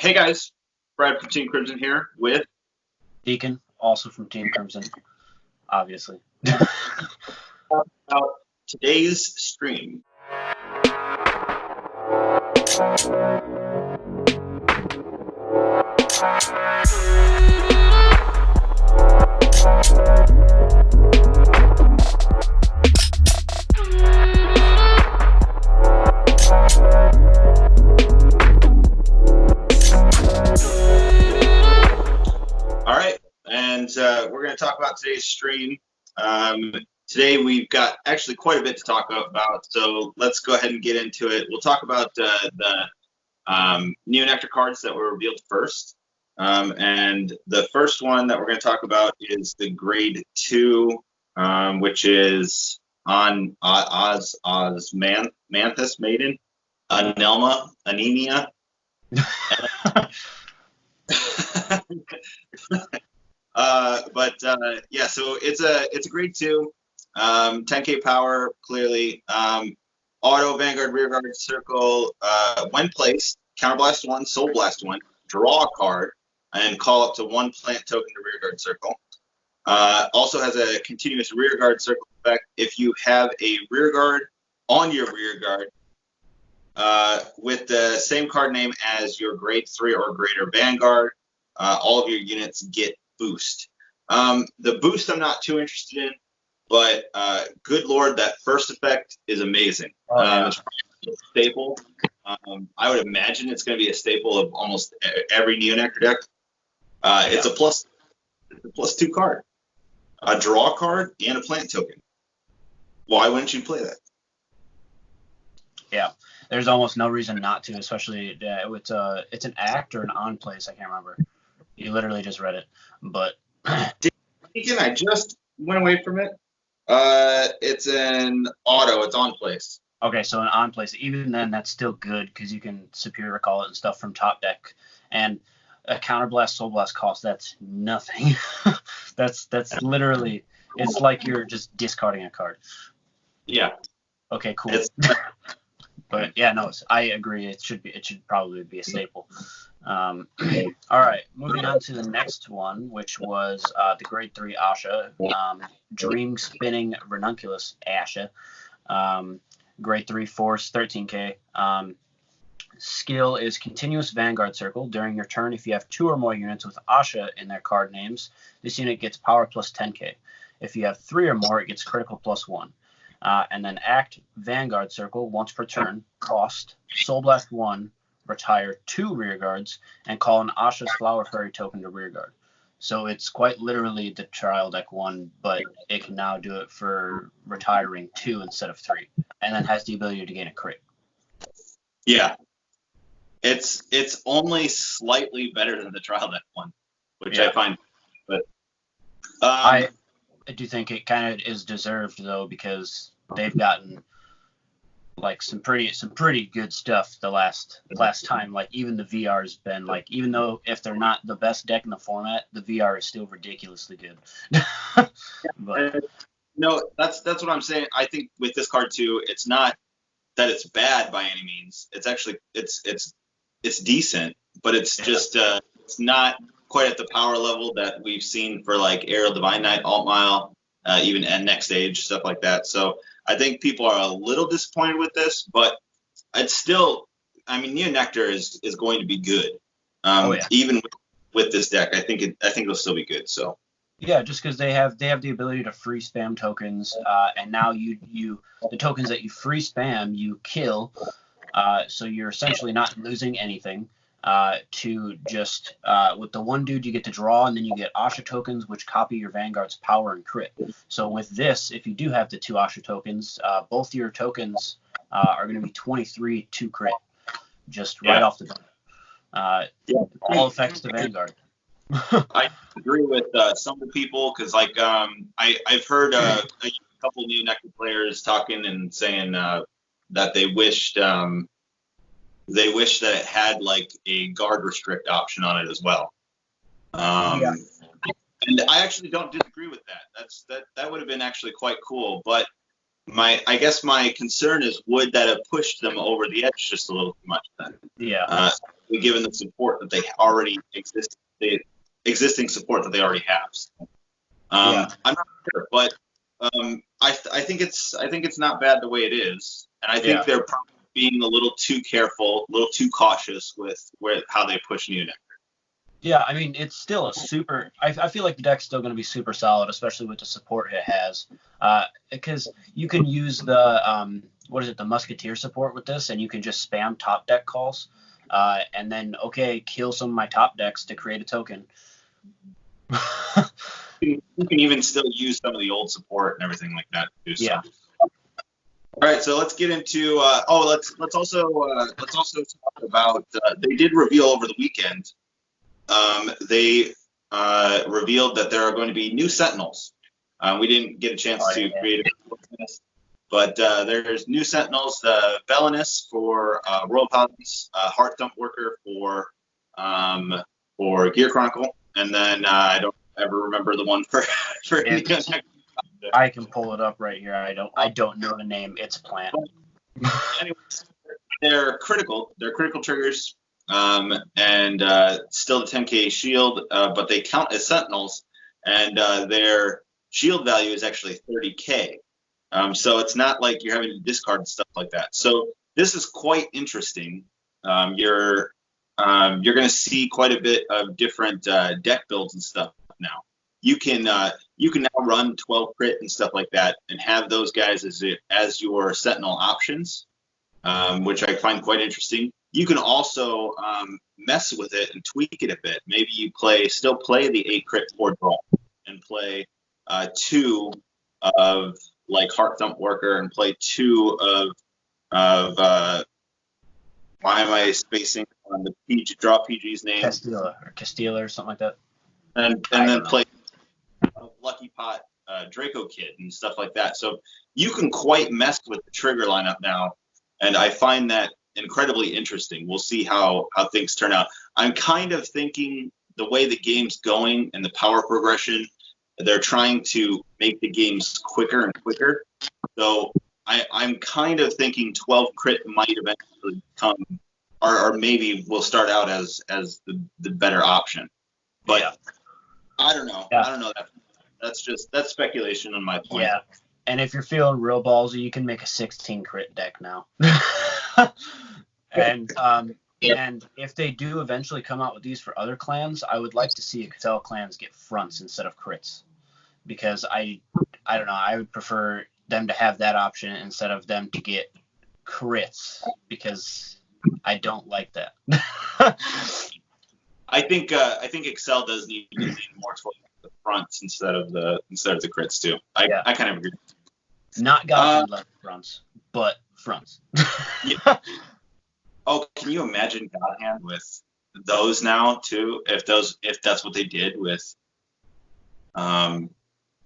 Hey guys, Brad from Team Crimson here with Dekin, also from Team Crimson, obviously. about today's stream. All right, and we're going to talk about today's stream. Today we've got actually quite a bit to talk about, so let's go ahead and get into it. We'll talk about the new Nectar cards that were revealed first. And the first one that we're going to talk about is the Grade 2, which is on Manthus Maiden, Anemia. Yeah, so it's a Grade 2, 10k power, clearly. Auto Vanguard Rearguard Circle, when placed, Counterblast 1, Soul Blast 1, draw a card, and call up to 1 plant token to Rearguard Circle. Also has a continuous Rearguard Circle effect. If you have a Rearguard on your Rearguard with the same card name as your Grade 3 or greater Vanguard, all of your units get boost. The boost I'm not too interested in, but good lord, that first effect is amazing. It's probably a staple. I would imagine it's going to be a staple of almost every Neo Nectar deck. It's a plus 2 card, a draw card, and a plant token. Why wouldn't you play that? Yeah, there's almost no reason not to, especially it's an act or an on place. I can't remember. You literally just read it, but Again, I just went away from it. It's an auto. It's on place. Okay, so an on place. Even then, that's still good because you can superior recall it and stuff from top deck. And a counterblast, soul blast cost, that's nothing. that's literally, it's like you're just discarding a card. Yeah. Okay, cool. But yeah, no, I agree. It should probably be a staple. All right, moving on to the next one, which was the Grade 3 Ahsha, Dream Spinning Ranunculus Ahsha, Grade 3 Force, 13k. Skill is Continuous Vanguard Circle. During your turn, if you have 2 or more units with Ahsha in their card names, this unit gets power plus 10k. If you have 3 or more, it gets critical plus 1. And then act Vanguard Circle once per turn, cost, Soul Blast 1, retire 2 rearguards, and call an Ahsha's Flower Fairy token to rearguard. So it's quite literally the trial deck 1, but it can now do it for retiring 2 instead of 3, and then has the ability to gain a crit. Yeah. It's only slightly better than the trial deck 1, which I find, but I do think it kind of is deserved though, because they've gotten like some pretty good stuff the last time. Like even the VR has been like, even though if they're not the best deck in the format, the VR is still ridiculously good. But no, that's what I'm saying. I think with this card too, it's not that it's bad by any means. It's actually it's decent, but it's just it's not quite at the power level that we've seen for like Aerial Divine Knight, Alt Mile, even and Next Stage, stuff like that. So I think people are a little disappointed with this, but it's still, I mean, Neo Nectar is going to be good. Even with this deck, I think it'll still be good. So yeah, just because they have the ability to free spam tokens, and now the tokens that you free spam you kill, so you're essentially not losing anything. To just with the one dude you get to draw, and then you get Ahsha tokens which copy your Vanguard's power and crit. So with this, if you do have the 2 Ahsha tokens, both your tokens are going to be 23 to crit, just right off the bat. All effects to Vanguard. I agree with some of the people, because like I've heard a couple Neo Nectar players talking and saying that they wished that it had like a guard restrict option on it as well. And I actually don't disagree with that. That would have been actually quite cool. But I guess my concern is, would that have pushed them over the edge just a little too much then? Yeah. Given the support that they already exist, the existing support that they already have. So, Yeah. I'm not sure, but I think it's not bad the way it is, and I think they're probably being a little too careful, a little too cautious with how they push new Nectar. Yeah, I mean, it's still a super. I feel like the deck's still going to be super solid, especially with the support it has. Because you can use the the Musketeer support with this, and you can just spam top deck calls, and then kill some of my top decks to create a token. You can even still use some of the old support and everything like that too. So. Yeah. All right, so let's get into. Let's also talk about. They did reveal over the weekend. They revealed that there are going to be new Sentinels. We didn't get a chance to create it, but there's new Sentinels. The Belinus for Royal Paladins, Heart Thump Worker for Gear Chronicle, and then I don't ever remember the one for. I can pull it up right here. I don't know the name. It's Plant. Anyways, they're critical. They're critical triggers. And still the 10k shield, but they count as Sentinels, and their shield value is actually 30k. So it's not like you're having to discard stuff like that. So this is quite interesting. You're going to see quite a bit of different deck builds and stuff now. You can now run 12 crit and stuff like that, and have those guys as your Sentinel options, which I find quite interesting. You can also mess with it and tweak it a bit. Maybe you still play the 8 crit 4 draw and play 2 of like Heart Thump Worker, and play 2 of why am I spacing on the PG draw PG's name? Castilla or something like that. And then play Lucky Pot Draco Kid and stuff like that. So you can quite mess with the trigger lineup now, and I find that incredibly interesting. We'll see how things turn out. I'm kind of thinking the way the game's going and the power progression, they're trying to make the games quicker and quicker. So I'm kind of thinking 12 crit might eventually come, or maybe will start out as the better option. But I don't know. Yeah. I don't know that. That's speculation on my point. Yeah. And if you're feeling real ballsy, you can make a 16 crit deck now. And if they do eventually come out with these for other clans, I would like to see Excel clans get fronts instead of crits, because I don't know, I would prefer them to have that option instead of them to get crits, because I don't like that. I think Excel does need to lean more towards the fronts instead of the crits too. I kind of agree. Not Godhand level fronts, but fronts. Yeah. Oh, can you imagine Godhand with those now too? If that's what they did with,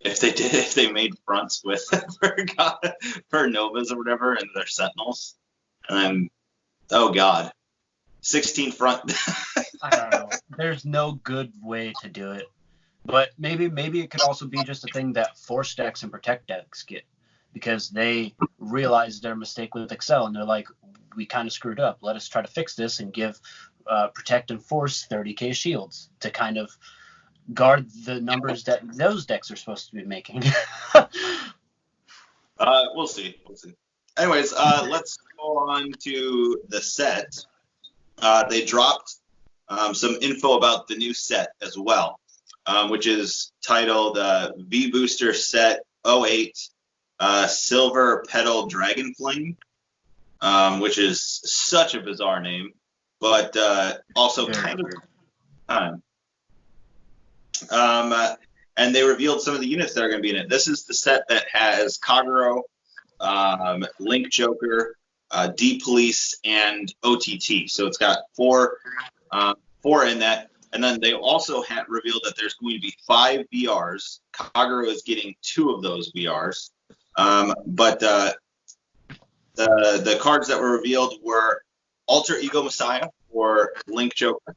if they made fronts with for Novas or whatever, and their Sentinels, and then, oh god, 16 front. I don't know. There's no good way to do it, but maybe it could also be just a thing that force decks and protect decks get, because they realize their mistake with Excel and they're like, we kind of screwed up. Let us try to fix this and give protect and force 30k shields to kind of guard the numbers that those decks are supposed to be making. We'll see. Anyways, let's go on to the set. They dropped some info about the new set as well, which is titled V Booster Set 08 Silver Petal Dragon Flame, which is such a bizarre name, but also kind of fun. And they revealed some of the units that are going to be in it. This is the set that has Kagero, Link Joker, D-Police, and OTT. So it's got four in that. And then they also revealed that there's going to be 5 VRs. Kagero is getting 2 of those VRs. But the cards that were revealed were Alterego Messiah for Link Joker.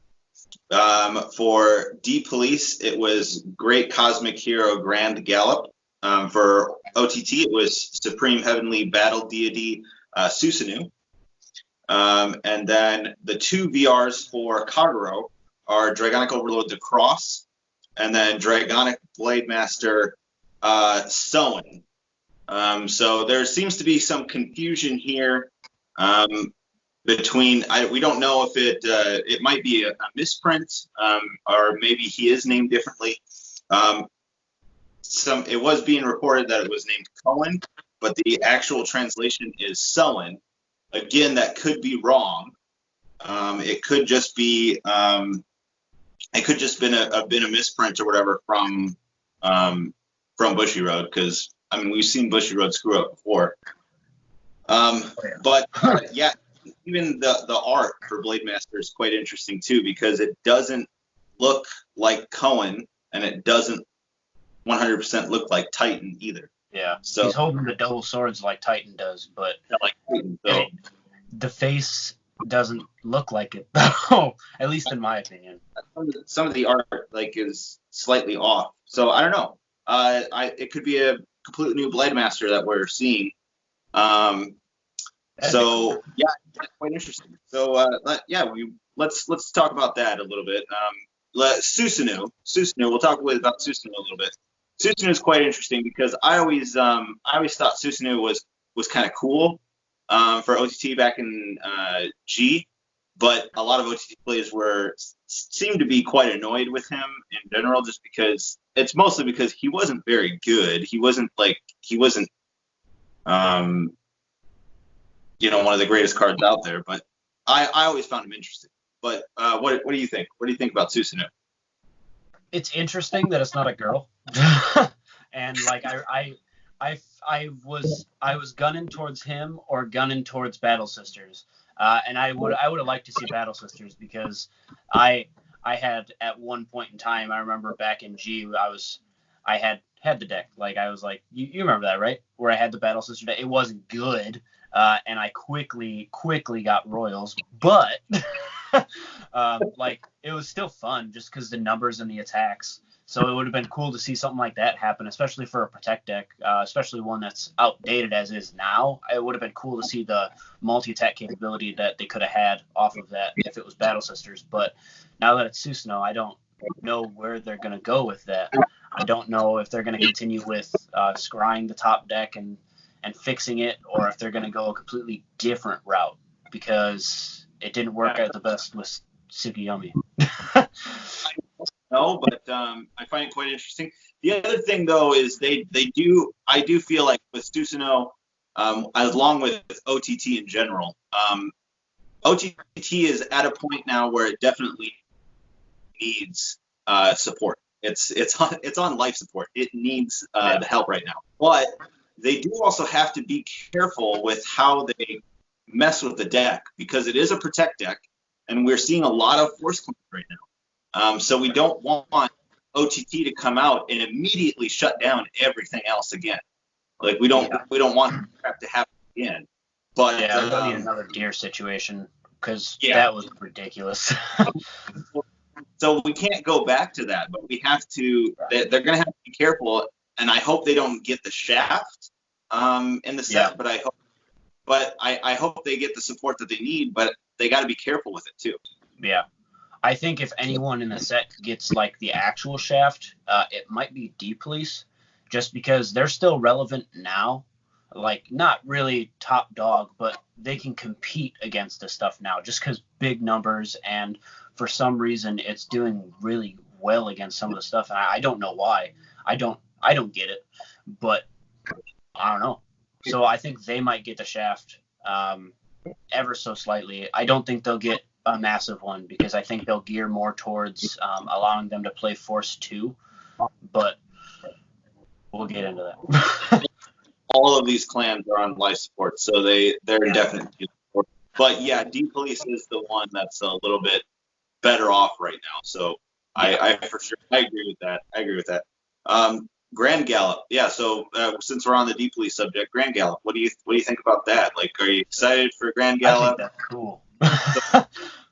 For D-Police, it was Great Cosmic Hero Grand Gallop. For OTT, it was Supreme Heavenly Battle Deity Susanoo. And then the 2 VRs for Kagero are Dragonic Overlord the Cross, and then Dragonic Blade Master Soen. So there seems to be some confusion here between. We don't know if it might be a misprint, or maybe he is named differently. It was being reported that it was named Cohen, but the actual translation is Soen. Again, that could be wrong. It could just be been a misprint or whatever from Bushiroad, because I mean we've seen Bushiroad screw up before. But yeah, even the art for Blade Master is quite interesting too, because it doesn't look like Cohen and it doesn't 100% look like Titan either. Yeah, so he's holding the double swords like Titan does, but like Titan, so. The face doesn't look like it, though, at least in my opinion. Some of the art is slightly off, so I don't know. It could be a completely new Blade Master that we're seeing. Yeah, quite interesting. So let's talk about that a little bit. Susanoo. We'll talk about Susanoo a little bit. Susanoo is quite interesting because I always thought Susanoo was kind of cool for OTT back in G, but a lot of OTT players seemed to be quite annoyed with him in general, just because it's mostly because he wasn't very good. He wasn't one of the greatest cards out there, but I always found him interesting. But what do you think? What do you think about Susanoo? It's interesting that it's not a girl, and I was gunning towards him or gunning towards Battle Sisters, and I would have liked to see Battle Sisters, because I had at one point in time, I remember back in G, I had the deck, I was like, you remember that, right? Where I had the Battle Sister deck. It wasn't good, and I quickly got Royals, but it was still fun just because the numbers and the attacks. So it would have been cool to see something like that happen, especially for a Protect deck, especially one that's outdated as is now. It would have been cool to see the multi-attack capability that they could have had off of that if it was Battle Sisters. But now that it's Susanoo, I don't know where they're going to go with that. I don't know if they're going to continue with scrying the top deck and fixing it, or if they're going to go a completely different route, because it didn't work out the best with Tsukiyomi. No, but I find it quite interesting. The other thing, though, is I do feel like with Susanoo, along with OTT in general, OTT is at a point now where it definitely needs support. It's on life support. It needs the help right now. But they do also have to be careful with how they mess with the deck, because it is a Protect deck, and we're seeing a lot of Force Cleanse right now. So we don't want OTT to come out and immediately shut down everything else again. We don't want that to happen again. But that would be another Deer situation, because that was ridiculous. So we can't go back to that, but we have to. They're going to have to be careful, and I hope they don't get the shaft in the set. But I hope they get the support that they need. But they got to be careful with it too. Yeah. I think if anyone in the set gets the actual shaft, it might be D-Police, just because they're still relevant now. Not really top dog, but they can compete against this stuff now, just because big numbers, and for some reason it's doing really well against some of the stuff, and I don't know why. I don't get it, but I don't know. So I think they might get the shaft ever so slightly. I don't think they'll get a massive one, because I think they'll gear more towards allowing them to play Force 2, but we'll get into that. All of these clans are on life support, so they're definitely support. But yeah, D-Police is the one that's a little bit better off right now. So I for sure agree with that. Grand Gallop, yeah. So since we're on the D-Police subject, Grand Gallop, what do you think about that? Are you excited for Grand Gallop? I think that's cool.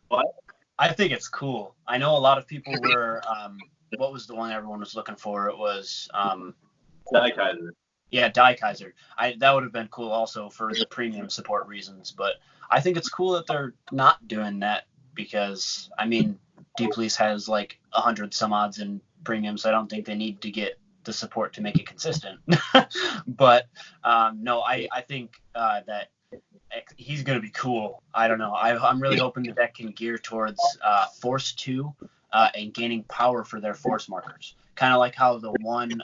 What? I think it's cool. I know a lot of people were. What was the one everyone was looking for? It was Daikaiser. Yeah, Daikaiser. That would have been cool also for the premium support reasons, but I think it's cool that they're not doing that because, I mean, Deep Lease has like 100 some odds in premium, so I don't think they need to get the support to make it consistent. But no, I think that he's going to be cool. I don't know. I'm really hoping the deck can gear towards Force 2 and gaining power for their Force markers. Kind of like how the one...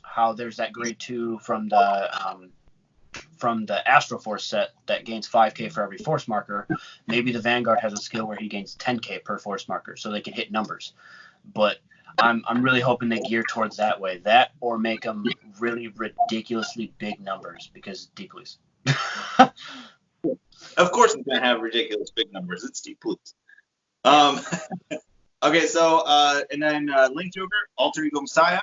how there's that grade 2 from the Astral Force set that gains 5k for every force marker. Maybe the Vanguard has a skill where he gains 10k per force marker, so they can hit numbers. But I'm really hoping they gear towards that way. That or make them really ridiculously big numbers because Deep Lease. Of course it's going to have ridiculous big numbers. It's Deep Lease. Okay, so and then Link Joker, Alterego Messiah.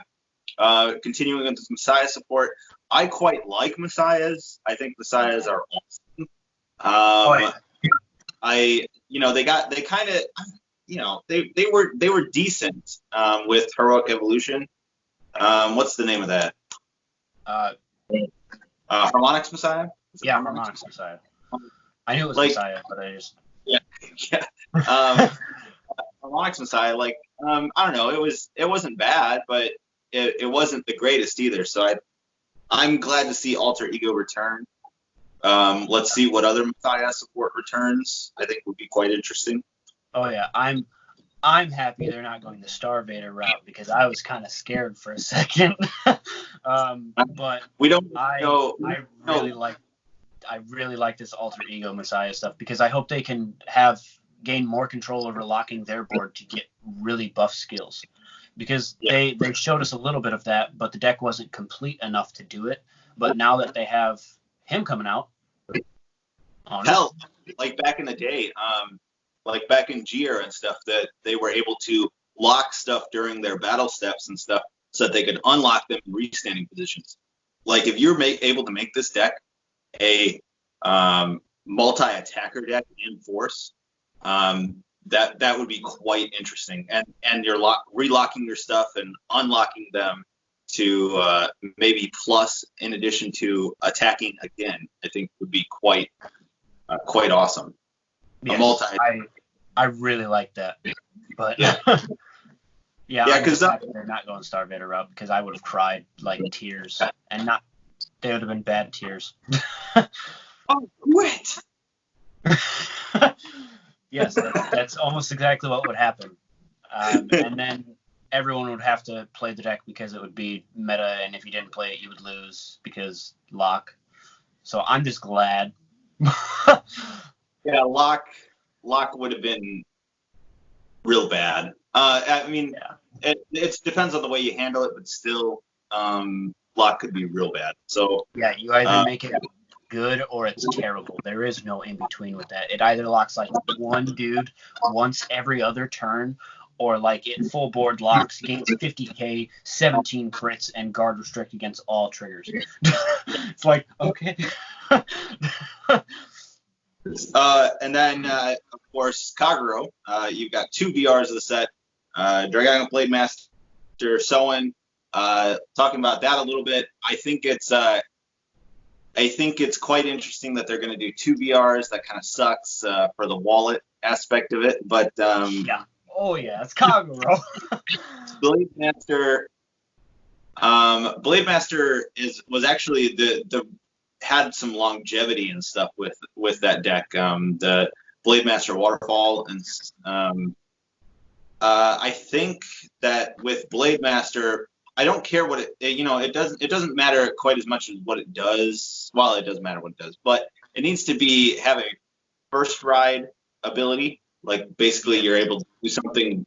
Continuing with Messiah support, I quite like Messiahs. I think Messiahs are awesome. They were decent with Heroic Evolution. What's the name of that? Harmonix Messiah. Yeah, Harmonix Messiah. I knew it was Messiah, but I just yeah. Harmonix Messiah, I don't know, it wasn't bad, but it wasn't the greatest either. So I'm glad to see Alterego return. Let's see what other Messiah support returns. I think would be quite interesting. Oh yeah, I'm happy they're not going the Star Vader route because I was kind of scared for a second. But we don't. I really like this Alterego Messiah stuff because I hope they can gain more control over locking their board to get really buff skills. Because they showed us a little bit of that, but the deck wasn't complete enough to do it. But now that they have him coming out, hell, like back in the day, like back in Gier and stuff, that they were able to lock stuff during their battle steps and stuff, so that they could unlock them in restanding positions. Like if you're able to make this deck a multi-attacker deck in Force, that would be quite interesting, and you're relocking your stuff and unlocking them to maybe plus in addition to attacking again. I think would be quite awesome. Yes, I really like that, but yeah, because they're not going Star Vader route because I would have cried like tears, and they would have been bad tears. Oh, quit! Yes, that's almost exactly what would happen. And then everyone would have to play the deck because it would be meta, and if you didn't play it, you would lose because lock. So I'm just glad. Yeah, lock would have been real bad. I mean, it depends on the way you handle it, but still, lock could be real bad. So yeah, you either make it good or it's terrible. There is no in between with that. It either locks like one dude once every other turn, or like it full board locks, gains 50k, 17 crits, and guard restrict against all triggers. It's like, okay. And then of course Kagero. You've got 2 VRs of the set. Dragonic Blade Master, Soen. Talking about that a little bit. I think it's quite interesting that they're going to do 2 VRs. That kind of sucks for the wallet aspect of it, but yeah. Oh yeah, it's Kagero. Blade Master. Blade Master was actually the had some longevity and stuff with that deck. The Blade Master Waterfall, and I think that with Blade Master, I don't care what it doesn't matter quite as much as what it does. Well, it does matter what it does, but it needs to have a first ride ability. Like basically you're able to do something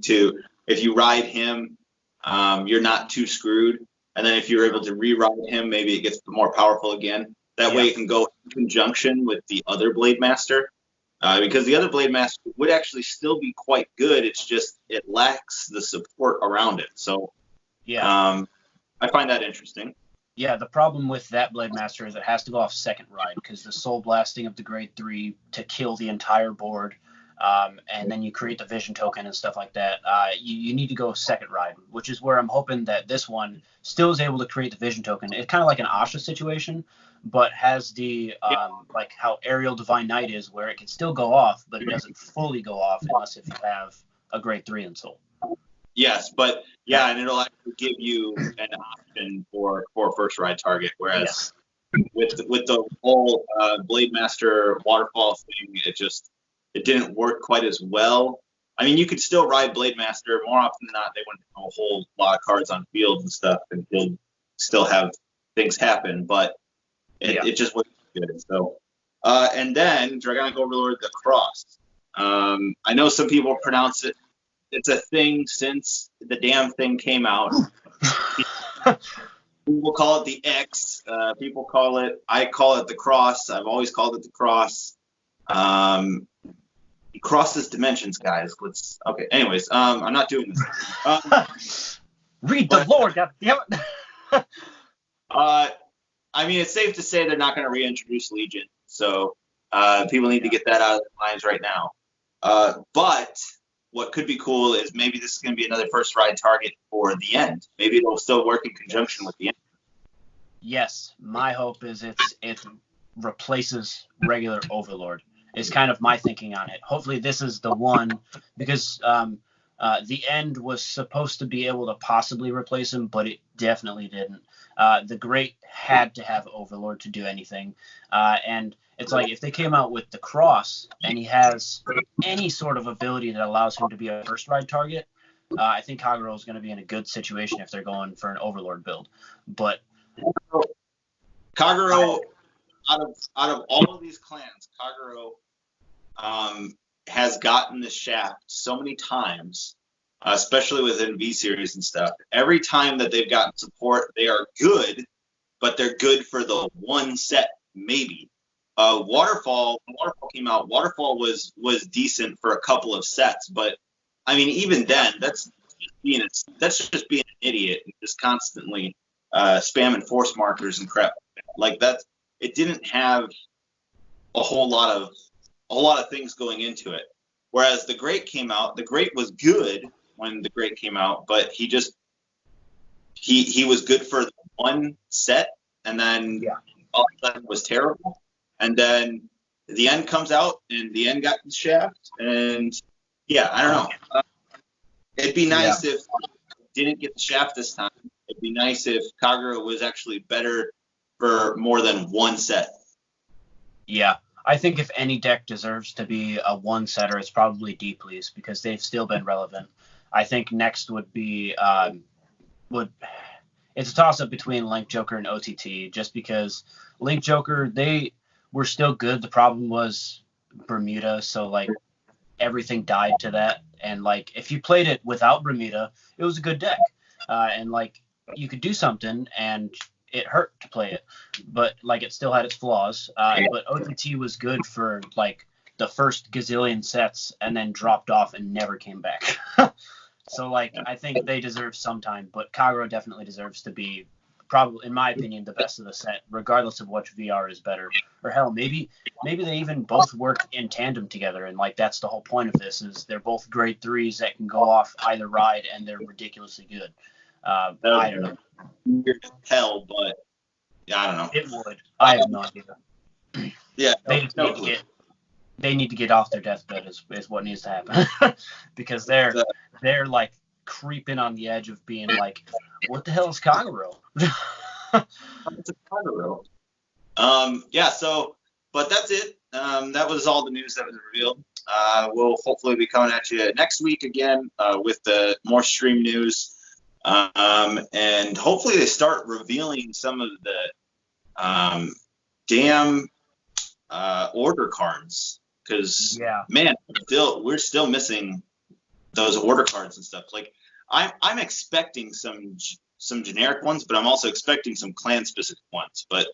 if you ride him, you're not too screwed. And then if you're able to re-ride him, maybe it gets more powerful again. That way it can go in conjunction with the other Blade Master. Because the other Blade Master would actually still be quite good. It's just it lacks the support around it. So yeah, I find that interesting. Yeah, the problem with that Blade Master is it has to go off second ride because the soul blasting of the grade 3 to kill the entire board and then you create the vision token and stuff like that, you need to go second ride, which is where I'm hoping that this one still is able to create the vision token. It's kind of like an Ahsha situation, but has the like how Aerial Divine Knight is, where it can still go off, but it doesn't fully go off unless if you have a grade 3 in Soul. Yes, but yeah, and it'll actually give you an option for first ride target, whereas with the whole Blade Master waterfall thing, it didn't work quite as well. I mean, you could still ride Blade Master. More often than not, they wouldn't have a whole lot of cards on field and stuff, and you'll still have things happen, but it just wasn't good. So, and then Dragonic Overlord, the Cross. I know some people pronounce it. It's a thing since the damn thing came out. People call it the X. People call it. I call it the Cross. I've always called it the Cross. It crosses dimensions, guys. Okay. Anyways, I'm not doing this. Read the lore, goddammit. I mean, it's safe to say they're not going to reintroduce Legion, so people need to get that out of their minds right now. But what could be cool is maybe this is going to be another first ride target for the end. Maybe it'll still work in conjunction with the end. Yes, my hope is it replaces regular Overlord. Is kind of my thinking on it. Hopefully this is the one, because the end was supposed to be able to possibly replace him, but it definitely didn't. The Great had to have Overlord to do anything. And it's like if they came out with the Cross and he has any sort of ability that allows him to be a first ride target, I think Kagero is going to be in a good situation if they're going for an Overlord build. But Kagero, out of all of these clans, Kagero has gotten the shaft so many times, especially within V series and stuff. Every time that they've gotten support, they are good, but they're good for the one set, maybe. Waterfall, when Waterfall came out, Waterfall was decent for a couple of sets, but I mean, even then, that's just being an idiot and just constantly spamming force markers and crap like that. It didn't have a whole lot of things going into it. Whereas the Great came out, the Great was good when the Great came out, but he was good for one set, and then all of a sudden was terrible. And then the end comes out, and the end got the shaft, and I don't know. It'd be nice if it didn't get the shaft this time. It'd be nice if Kagero was actually better for more than one set. Yeah. I think if any deck deserves to be a one-setter, it's probably Deepleys, because they've still been relevant. I think next would be it's a toss-up between Link Joker and OTT, just because Link Joker, they were still good. The problem was Bermuda, so like everything died to that. And like if you played it without Bermuda, it was a good deck, and like you could do something, and it hurt to play it, but like it still had its flaws. But OTT was good for like the first gazillion sets, and then dropped off and never came back. So like I think they deserve some time, but Kagero definitely deserves to be, probably in my opinion, the best of the set, regardless of which VR is better. Or hell, maybe they even both work in tandem together, and like that's the whole point of this, is they're both grade 3s that can go off either ride, and they're ridiculously good. I don't know. Weird as hell, but I don't know. It would. I have no idea. Yeah, they need to get off their deathbed is what needs to happen. Because they're like creeping on the edge of being like, what the hell is Kagero? It's a Kagero. But that's it. That was all the news that was revealed. We'll hopefully be coming at you next week again with the more stream news. And hopefully they start revealing some of the damn order cards, because man, we're still missing those order cards and stuff. Like I'm expecting some generic ones, but I'm also expecting some clan specific ones. But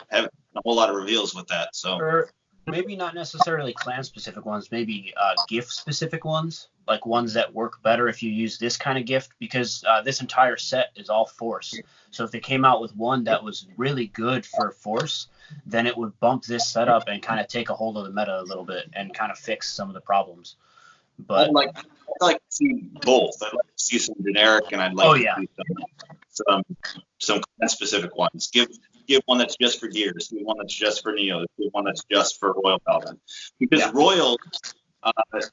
haven't a whole lot of reveals with that. So maybe not necessarily clan specific ones, maybe gift specific ones, like ones that work better if you use this kind of gift, because this entire set is all force. So if they came out with one that was really good for force, then it would bump this setup and kind of take a hold of the meta a little bit and kind of fix some of the problems. But I'd like to see both. I'd like to see some generic, and I'd like to see some clan specific ones. Give one that's just for Gears, give one that's just for Neo, give one that's just for Royal Paladin. Because Royal,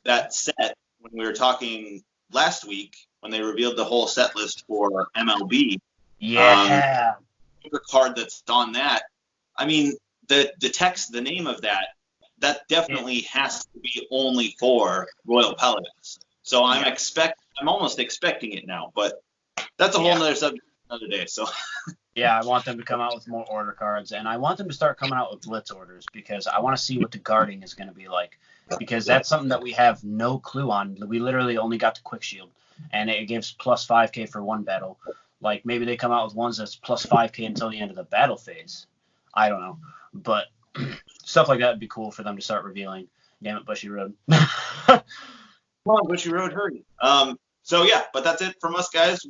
that set, when we were talking last week, when they revealed the whole set list for MLB, the card that's on that, I mean, the text, the name of that definitely has to be only for Royal Paladins. So I'm almost expecting it now, but that's a whole other subject another day. So yeah, I want them to come out with more order cards, and I want them to start coming out with blitz orders, because I want to see what the guarding is going to be like, because that's something that we have no clue on. We literally only got the quick shield, and it gives plus 5k for one battle. Like, maybe they come out with ones that's plus 5k until the end of the battle phase. I don't know, but stuff like that would be cool for them to start revealing. Damn it, Bushy Road. Come on, Bushy Road, hurry. So yeah, but that's it from us, guys.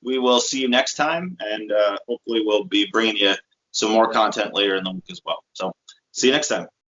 We will see you next time, and hopefully we'll be bringing you some more content later in the week as well. So see you next time.